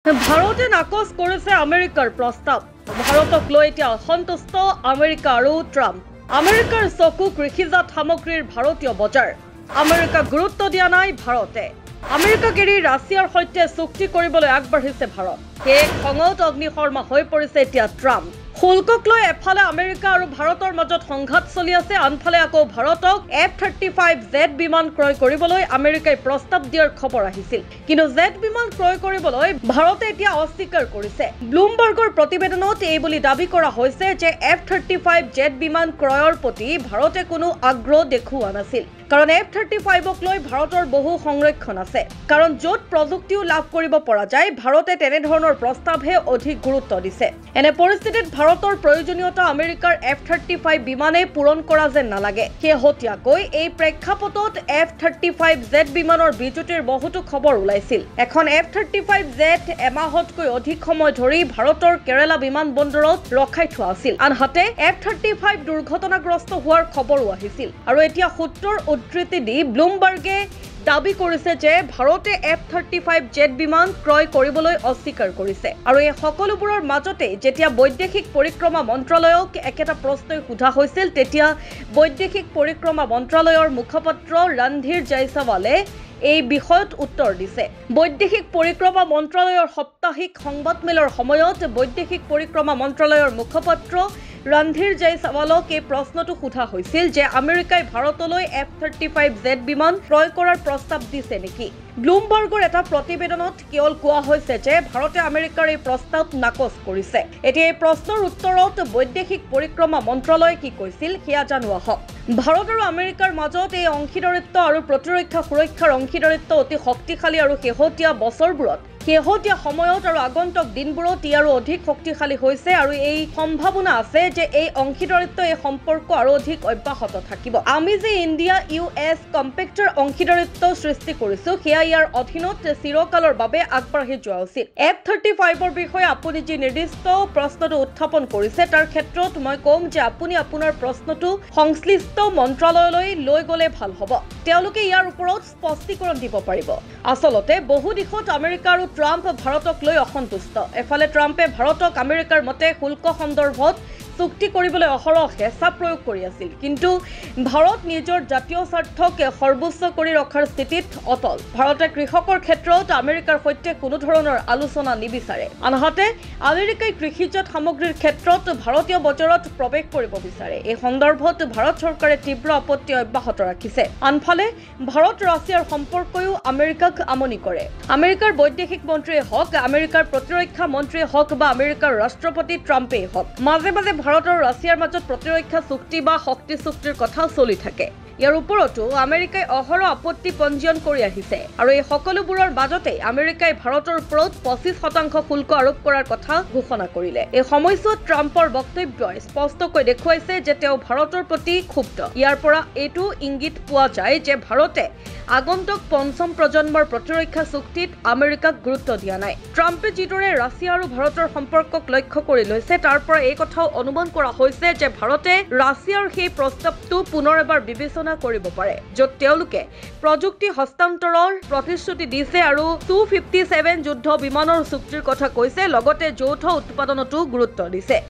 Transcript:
ভাৰতে নাকচ কৰিছে আমেৰিকাৰ প্ৰস্তাৱ। ভাৰতক লৈ এতিয়া অসন্তুষ্ট আমেৰিকা আৰু ট্ৰাম্প। আমেৰিকাৰ চকু কৃষিজাত সামগ্ৰীৰ ভাৰতীয় বজাৰ। আমেৰিকাক গুৰুত্ব দিয়া নাই ভাৰতে। আমেৰিকাক এৰি ৰাছিয়াৰ সৈতে চুক্তি কৰিবলৈ আগবাঢ়িছে ভাৰত। সেয়ে খঙত অগ্নিশৰ্মা হৈ পৰিছে এতিয়া ট্ৰাম্প। শুল্কক লৈ এফালে আমেৰিকা আৰু ভাৰতৰ মাজত সংঘাত চলি আছে, আনফালে আকৌ ভাৰতক F-35 জেট বিমান ক্ৰয় কৰিবলৈ আমেৰিকাই প্ৰস্তাৱ দিয়াৰ খবৰ আহিছিল। কিন্তু জেট বিমান ক্ৰয় কৰিবলৈ ভাৰতে এতিয়া অস্বীকাৰ কৰিছে। ব্লুমবাৰ্গৰ প্ৰতিবেদনত এই বুলি দাবী কৰা হৈছে যে F-35 জেট বিমান ক্ৰয়ৰ প্ৰতি ভাৰতে কোনো আগ্ৰহ দেখুওৱা নাছিল। কাৰণ F-35ক লৈ ভাৰতৰ বহু সংৰক্ষণ আছে। কাৰণ য'ত প্ৰযুক্তিও লাভ কৰিব পৰা যায়, ভাৰতে তেনেধৰণৰ প্ৰস্তাৱহে অধিক গুৰুত্ব দিছে। এনে পৰিস্থিতিত ভাৰতৰ প্ৰয়োজনীয়তা আমেৰিকাৰ F-35 বিমানে পূৰণ কৰা যেন নালাগে। শেহতীয়াকৈ এই প্ৰেক্ষাপটত F-35 জেট বিমানৰ বিজুতিৰ বহুতো খবৰ ওলাইছিল। এখন F-35 জেট এমাহতকৈ অধিক সময় ধৰি ভাৰতৰ কেৰালা বিমানবন্দৰত ৰখাই থোৱা আছিল। আনহাতে F-35 দুৰ্ঘটনাগ্ৰস্ত হোৱাৰ খবৰো আহিছিল। আৰু এতিয়া সূত্ৰৰ উদ্ধৃতি দি ব্লুমবাৰ্গে দাবী কৰিছে যে ভাৰতে F-35 জেট বিমান ক্ৰয় কৰিবলৈ অস্বীকাৰ কৰিছে। আৰু এই সকলোবোৰৰ মাজতে যেতিয়া বৈদেশিক পৰিক্ৰমা মন্ত্ৰালয়ক একেটা প্ৰশ্নই সোধা হৈছিল, তেতিয়া বৈদেশিক পৰিক্ৰমা মন্ত্ৰালয়ৰ মুখপাত্ৰ ৰন্ধীৰ জয়ছৱালে এই বিষয়ত উত্তৰ দিছে। বৈদেশিক পৰিক্ৰমা মন্ত্ৰালয়ৰ সাপ্তাহিক সংবাদমেলৰ সময়ত বৈদেশিক পৰিক্ৰমা মন্ত্ৰালয়ৰ মুখপাত্ৰ ৰন্ধীৰ জয়ছৱালক এই প্ৰশ্নটো সোধা হৈছিল যে আমেৰিকাই ভাৰতলৈ F-35 জেট বিমান ক্ৰয় কৰাৰ প্ৰস্তাৱ দিছে নেকি। ব্লুমবাৰ্গৰ এটা প্ৰতিবেদনত কেৱল কোৱা হৈছে যে ভাৰতে আমেৰিকাৰ এই প্ৰস্তাৱ নাকচ কৰিছে। এতিয়া এই প্ৰশ্নৰ উত্তৰত বৈদেশিক পৰিক্ৰমা মন্ত্ৰালয়ে কি কৈছিল সেয়া জানোৱা হওক। ভাৰত আৰু আমেৰিকাৰ মাজত এই অংশীদাৰিত্ব আৰু প্ৰতিৰক্ষা সুৰক্ষাৰ অংশীদাৰিত্ব অতি শক্তিশালী আৰু শেহতীয়া সময়ত আৰু আগন্তুক দিনবোৰত ই আৰু অধিক শক্তিশালী হৈছে আৰু এই সম্ভাৱনা আছে যে এই অংশীদাৰিত্ব এই সম্পৰ্ক আৰু অধিক অব্যাহত থাকিব। আমি যে ইণ্ডিয়া US কম্পেক্টৰ অংশীদাৰিত্ব সৃষ্টি কৰিছো, সেয়া ইয়াৰ অধীনত চিৰকালৰ বাবে আগবাঢ়ি যোৱা উচিত। F-35ৰ বিষয়ে আপুনি যি নিৰ্দিষ্ট প্ৰশ্নটো উত্থাপন কৰিছে, তাৰ ক্ষেত্ৰত মই কম যে আপুনি আপোনাৰ প্ৰশ্নটো সংশ্লিষ্ট মন্ত্ৰালয়লৈ লৈ গ'লে ভাল হ'ব। তেওঁলোকে ইয়াৰ ওপৰত স্পষ্টীকৰণ দিব পাৰিব। আচলতে বহু দিশত আমেৰিকা আৰু ট্ৰাম্প ভাৰতক লৈ অসন্তুষ্ট। এফালে ট্ৰাম্পে ভাৰতক আমেৰিকাৰ মতে শুল্ক সন্দৰ্ভত চুক্তি কৰিবলৈ অহৰহ হেঁচা প্ৰয়োগ কৰি আছিল। কিন্তু ভাৰত নিজৰ জাতীয় স্বাৰ্থক সৰ্বোচ্চ কৰি ৰখাৰ স্থিতিত অটল। ভাৰতে কৃষকৰ ক্ষেত্ৰত আমেৰিকাৰ সৈতে কোনো ধৰণৰ আলোচনা নিবিচাৰে। আনহাতে আমেৰিকাই কৃষিজাত সামগ্ৰীৰ ক্ষেত্ৰত ভাৰতীয় বজাৰত প্ৰৱেশ কৰিব বিচাৰে। এই সন্দৰ্ভত ভাৰত চৰকাৰে তীব্ৰ আপত্তি অব্যাহত ৰাখিছে। আনফালে ভাৰত ৰাছিয়াৰ সম্পৰ্কও আমেৰিকাক আমনি কৰে। আমেৰিকাৰ বৈদেশিক মন্ত্ৰীয়ে হওক, আমেৰিকাৰ প্ৰতিৰক্ষা মন্ত্ৰীয়ে হওক বা আমেৰিকাৰ ৰাষ্ট্ৰপতি ট্ৰাম্পেই হওক, মাজে মাজে ভাৰত আৰু ৰাছিয়াৰ মাজত প্ৰতিৰক্ষা চুক্তি বা শক্তি চুক্তিৰ কথা চলি থাকে। ইয়াৰ ওপৰতো আমেৰিকাই অহৰহ আপত্তি পঞ্জীয়ন কৰি আহিছে। আৰু এই সকলোবোৰৰ মাজতে আমেৰিকাই ভাৰতৰ ওপৰত 25% শুল্ক আৰোপ কৰাৰ কথা ঘোষণা কৰিলে। এই সময়ছোৱাত ট্ৰাম্পৰ বক্তব্যই স্পষ্টকৈ দেখুৱাইছে যে তেওঁ ভাৰতৰ প্ৰতি ক্ষুব্ধ। ইয়াৰ পৰা এইটো ইংগিত পোৱা যায় যে ভাৰতে আগন্তুক পঞ্চম প্ৰজন্মৰ প্ৰতিৰক্ষা চুক্তিত আমেৰিকাক গুৰুত্ব দিয়া নাই। ট্ৰাম্পে যিদৰে ৰাছিয়া আৰু ভাৰতৰ সম্পৰ্কক লক্ষ্য কৰি লৈছে, তাৰ পৰা এই কথাও অনুমান কৰা হৈছে যে ভাৰতে ৰাছিয়াৰ সেই প্ৰস্তাৱটো পুনৰ এবাৰ বিবেচনা কৰিব পাৰে, য'ত তেওঁলোকে প্ৰযুক্তি হস্তান্তৰৰ প্ৰতিশ্ৰুতি দিছে আৰু Su-57 যুদ্ধ বিমানৰ চুক্তিৰ কথা কৈছে, লগতে যৌথ উৎপাদনতো গুৰুত্ব দিছে।